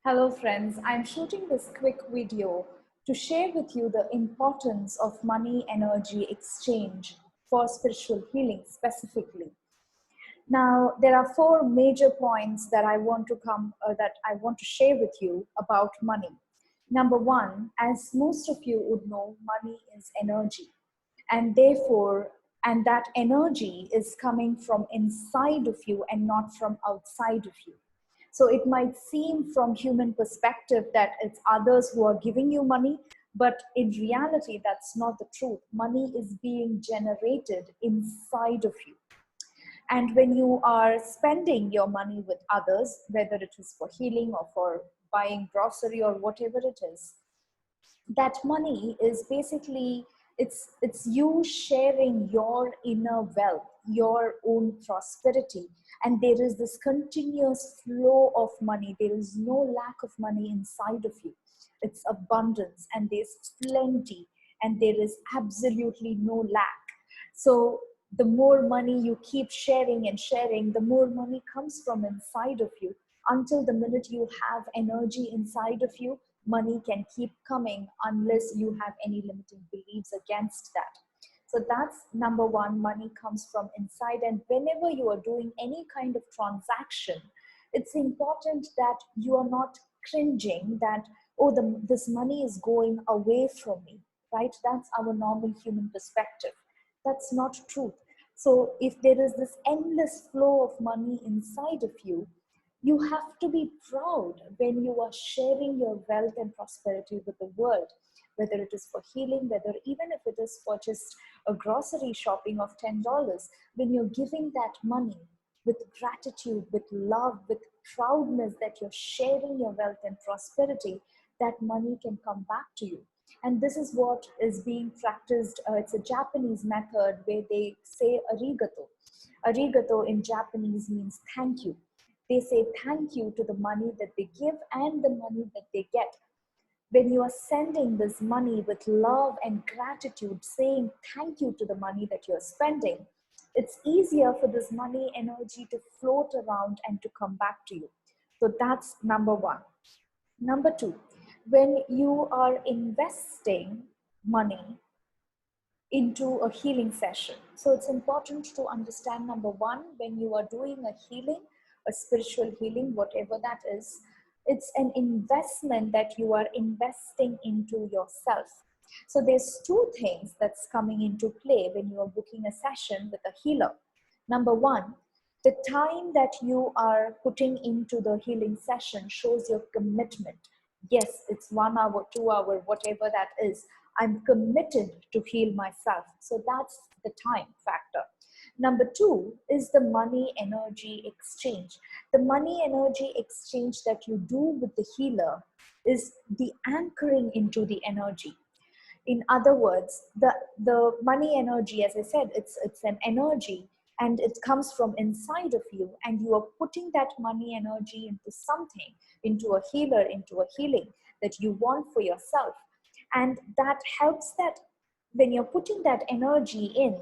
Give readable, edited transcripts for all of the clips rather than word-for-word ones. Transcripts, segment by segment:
Hello friends, I'm shooting this quick video to share with you the importance of money energy exchange for spiritual healing specifically. Now, there are four major points that I want to share with you about money. Number one, as most of you would know, money is energy, and therefore, and that energy is coming from inside of you and not from outside of you. So it might seem from human perspective that it's others who are giving you money, but in reality, that's not the truth. Money is being generated inside of you. And when you are spending your money with others, whether it is for healing or for buying grocery or whatever it is, that money is basically it's you sharing your inner wealth, your own prosperity, and there is this continuous flow of money. There is no lack of money inside of you. It's abundance and there's plenty and there is absolutely no lack. So the more money you keep sharing and sharing, the more money comes from inside of you. Until the minute you have energy inside of you, money can keep coming unless you have any limiting beliefs against that. So that's number one, money comes from inside. And whenever you are doing any kind of transaction, it's important that you are not cringing that, oh, this money is going away from me, right? That's our normal human perspective. That's not truth. So if there is this endless flow of money inside of you, you have to be proud when you are sharing your wealth and prosperity with the world, whether it is for healing, whether even if it is for just a grocery shopping of $10, when you're giving that money with gratitude, with love, with proudness that you're sharing your wealth and prosperity, that money can come back to you. And this is what is being practiced. It's a Japanese method where they say arigato. Arigato in Japanese means thank you. They say thank you to the money that they give and the money that they get. When you are sending this money with love and gratitude, saying thank you to the money that you're spending, it's easier for this money energy to float around and to come back to you. So that's number one. Number two, when you are investing money into a healing session. So it's important to understand, number one, when you are doing a healing, a spiritual healing, whatever that is, it's an investment that you are investing into yourself. So there's two things that's coming into play when you are booking a session with a healer. Number one, the time that you are putting into the healing session shows your commitment. Yes, it's 1 hour, 2 hour, whatever that is. I'm committed to heal myself. So that's the time factor. Number two is the money energy exchange. The money energy exchange that you do with the healer is the anchoring into the energy. In other words, the money energy, as I said, it's an energy and it comes from inside of you, and you are putting that money energy into something, into a healer, into a healing that you want for yourself. And that helps that when you're putting that energy in,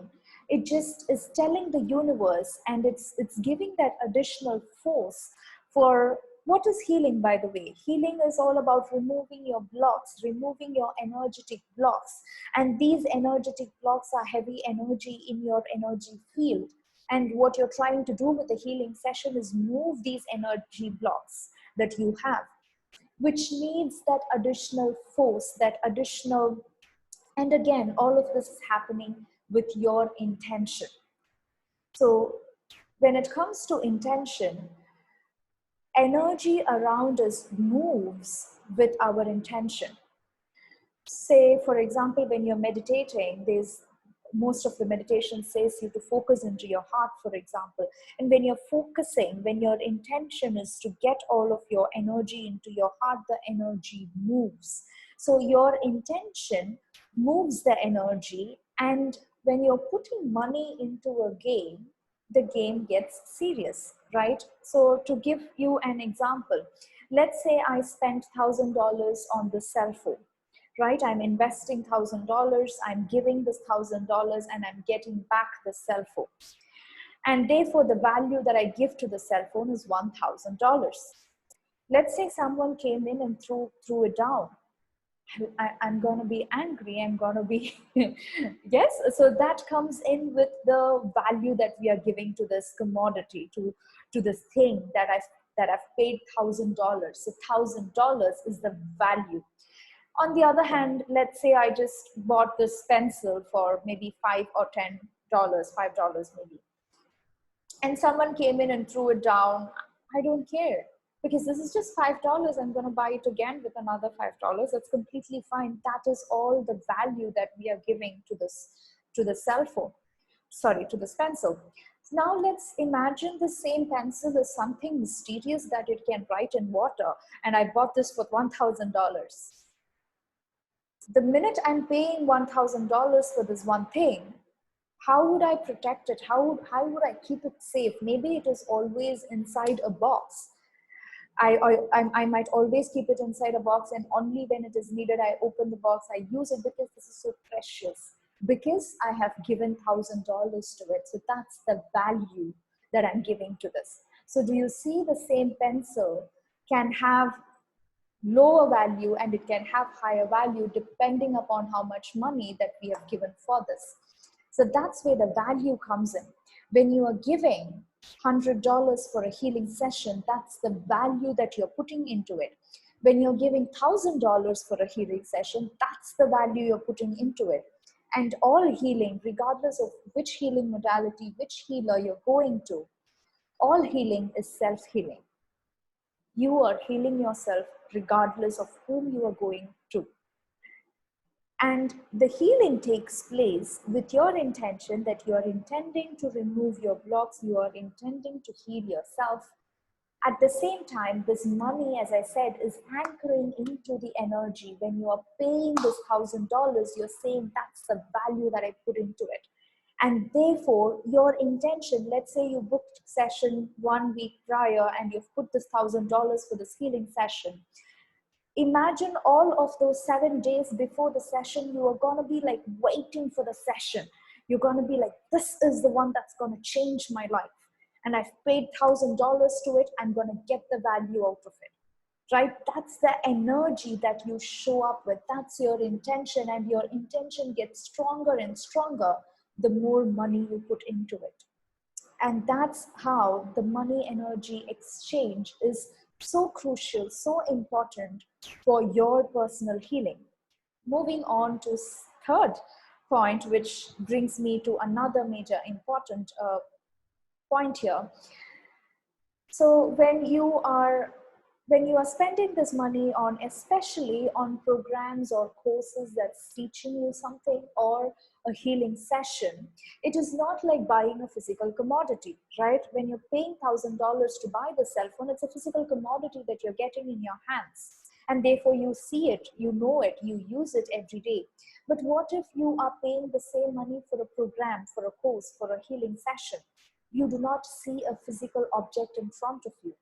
it just is telling the universe, and it's giving that additional force for what is healing, by the way. Healing is all about removing your blocks, removing your energetic blocks. And these energetic blocks are heavy energy in your energy field. And what you're trying to do with the healing session is move these energy blocks that you have, which needs that additional force, that additional, and again, all of this is happening with your intention. So when it comes to intention, energy around us moves with our intention. Say, for example, when you're meditating, most of the meditation says you to focus into your heart, for example. And when you're focusing, when your intention is to get all of your energy into your heart, the energy moves. So your intention moves the energy. And when you're putting money into a game, the game gets serious, right? So to give you an example, let's say I spent $1,000 on the cell phone, right? I'm investing $1,000, I'm giving this $1,000 and I'm getting back the cell phone. And therefore the value that I give to the cell phone is $1,000. Let's say someone came in and threw it down. I'm going to be angry. I'm going to be, yes. So that comes in with the value that we are giving to this commodity, to this thing that I've paid $1,000. So $1,000 is the value. On the other hand, let's say I just bought this pencil for maybe $5 or $10, $5 maybe, and someone came in and threw it down. I don't care, because this is just $5. I'm going to buy it again with another $5. That's completely fine. That is all the value that we are giving to this, to the cell phone, sorry, to this pencil. Now let's imagine the same pencil is something mysterious that it can write in water, and I bought this for $1,000. The minute I'm paying $1,000 for this one thing, how would I protect it? How would I keep it safe? Maybe it is always inside a box. I might always keep it inside a box, and only when it is needed, I open the box, I use it, because this is so precious. Because I have given $1,000 to it. So that's the value that I'm giving to this. So do you see, the same pencil can have lower value and it can have higher value depending upon how much money that we have given for this. So that's where the value comes in. When you are giving $100 for a healing session, that's the value that you're putting into it. When you're giving $1,000 for a healing session, that's the value you're putting into it. And all healing, regardless of which healing modality, which healer you're going to, all healing is self-healing. You are healing yourself regardless of whom you are going to. And the healing takes place with your intention, that you are intending to remove your blocks, you are intending to heal yourself. At the same time, this money, as I said, is anchoring into the energy. When you are paying this $1,000, you're saying that's the value that I put into it. And therefore, your intention, let's say you booked session 1 week prior and you've put this $1,000 for this healing session. Imagine all of those 7 days before the session, you are going to be like waiting for the session. You're going to be like, this is the one that's going to change my life. And I've paid $1,000 to it. I'm going to get the value out of it. Right? That's the energy that you show up with. That's your intention. And your intention gets stronger and stronger the more money you put into it. And that's how the money energy exchange is so crucial, so important for your personal healing. Moving on to third point, which brings me to another major important point here. So when you are spending this money on, especially on programs or courses that's teaching you something, or a healing session, it is not like buying a physical commodity, right? When you're paying $1,000 to buy the cell phone, it's a physical commodity that you're getting in your hands. And therefore you see it, you know it, you use it every day. But what if you are paying the same money for a program, for a course, for a healing session? You do not see a physical object in front of you.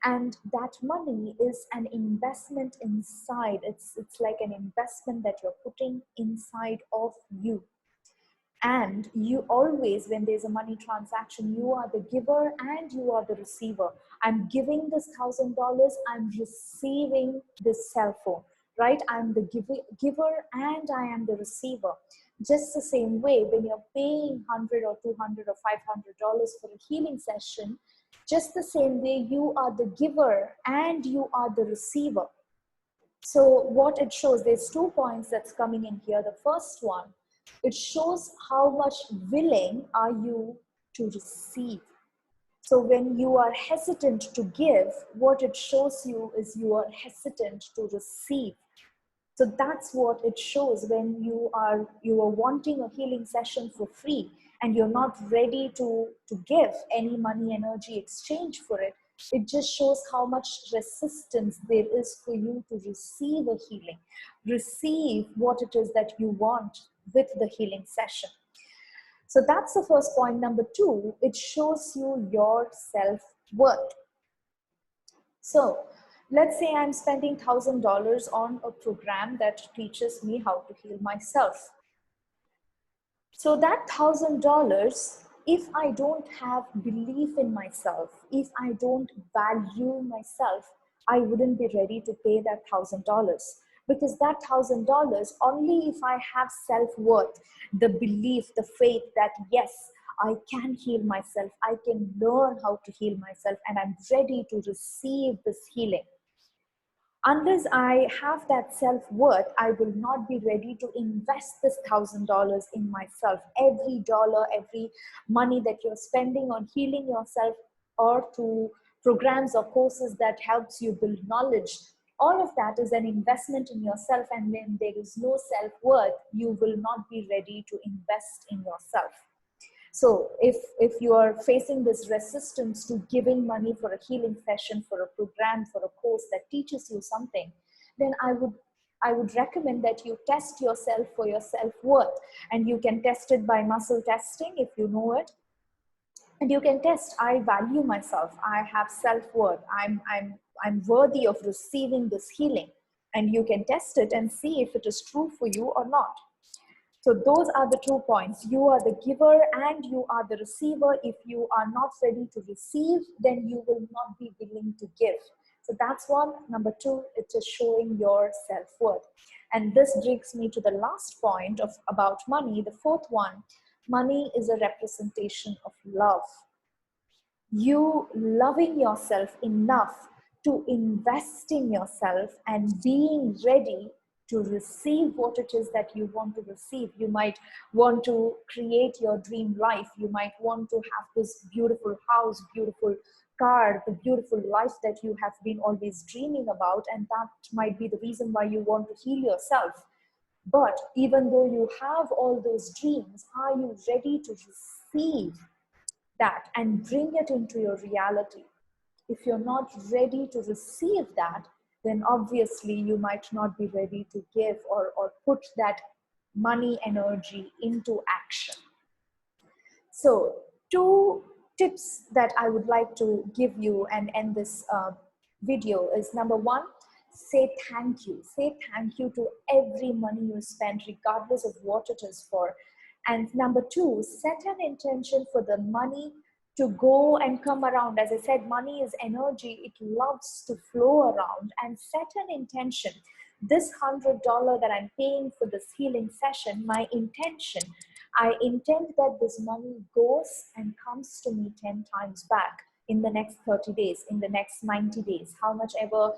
And that money is an investment inside. It's like an investment that you're putting inside of you. And you always, when there's a money transaction, you are the giver and you are the receiver. I'm giving this $1,000, I'm receiving this cell phone, right? I'm the giver and I am the receiver. Just the same way, when you're paying $100 or $200 or $500 for a healing session, just the same way, you are the giver and you are the receiver. So what it shows, there's 2 points that's coming in here. The first one, it shows how much willing are you to receive. So when you are hesitant to give, what it shows you is you are hesitant to receive. So that's what it shows when you are wanting a healing session for free and you're not ready to give any money energy exchange for it. It just shows how much resistance there is for you to receive a healing, receive what it is that you want with the healing session. So that's the first point. Number 2, it shows you your self-worth. So let's say I'm spending $1,000 on a program that teaches me how to heal myself. So that $1,000, if I don't have belief in myself, if I don't value myself, I wouldn't be ready to pay that $1,000, because that $1,000, only if I have self-worth, the belief, the faith that yes, I can heal myself, I can learn how to heal myself, and I'm ready to receive this healing. Unless I have that self-worth, I will not be ready to invest this $1,000 in myself. Every dollar, every money that you're spending on healing yourself, or to programs or courses that helps you build knowledge, all of that is an investment in yourself. And when there is no self-worth, you will not be ready to invest in yourself. So if you are facing this resistance to giving money for a healing session, for a program, for a course that teaches you something, then I would recommend that you test yourself for your self-worth. And you can test it by muscle testing if you know it. And you can test, I value myself, I have self-worth, I'm worthy of receiving this healing. And you can test it and see if it is true for you or not. So those are the 2 points. You are the giver and you are the receiver. If you are not ready to receive, then you will not be willing to give. So that's one. Number 2, it's just showing your self-worth. And this brings me to the last point about money, the 4th one. Money is a representation of love. You loving yourself enough to invest in yourself and being ready to receive what it is that you want to receive. You might want to create your dream life. You might want to have this beautiful house, beautiful car, the beautiful life that you have been always dreaming about. And that might be the reason why you want to heal yourself. But even though you have all those dreams, are you ready to receive that and bring it into your reality? If you're not ready to receive that, then obviously you might not be ready to give or put that money energy into action. So 2 tips that I would like to give you and end this video is, number 1, say thank you. Say thank you to every money you spend, regardless of what it is for. And number 2, set an intention for the money to go and come around. As I said, money is energy. It loves to flow around. And set an intention. This $100 that I'm paying for this healing session, my intention, I intend that this money goes and comes to me 10 times back in the next 30 days, in the next 90 days, how much ever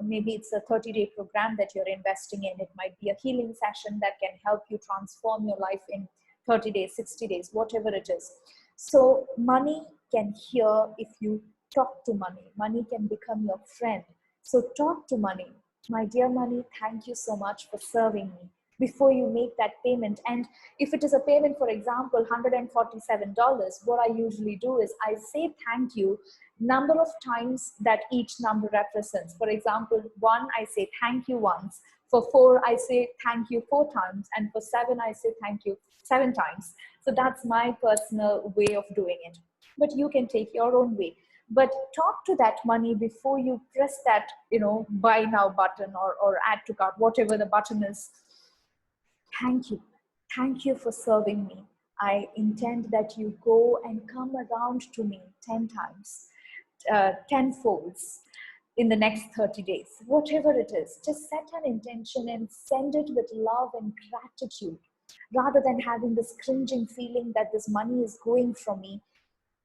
maybe it's a 30-day program that you're investing in. It might be a healing session that can help you transform your life in 30 days, 60 days, whatever it is. So money can hear if you talk to money. Money can become your friend. So talk to money. My dear money, thank you so much for serving me. Before you make that payment, and if it is a payment, for example, $147, what I usually do is I say thank you number of times that each number represents. For example, 1, I say thank you once. For 4, I say thank you 4 times. And for 7, I say thank you 7 times. So that's my personal way of doing it. But you can take your own way. But talk to that money before you press that, buy now button or add to cart, whatever the button is. Thank you. Thank you for serving me. I intend that you go and come around to me 10 times, 10 folds in the next 30 days. Whatever it is, just set an intention and send it with love and gratitude. Rather than having this cringing feeling that this money is going from me,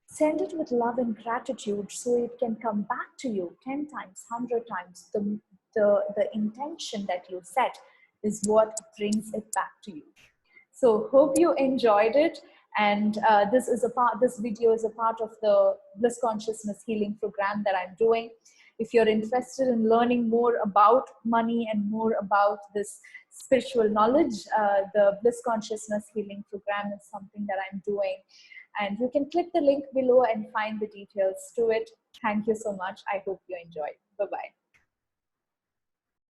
send it with love and gratitude so it can come back to you 10 times, 100 times. The intention that you set is what brings it back to you. So hope you enjoyed it. And this video is a part of the Bliss Consciousness Healing Program that I'm doing. If you're interested in learning more about money and more about this spiritual knowledge, the Bliss Consciousness Healing Program is something that I'm doing. And you can click the link below and find the details to it. Thank you so much. I hope you enjoyed. Bye-bye.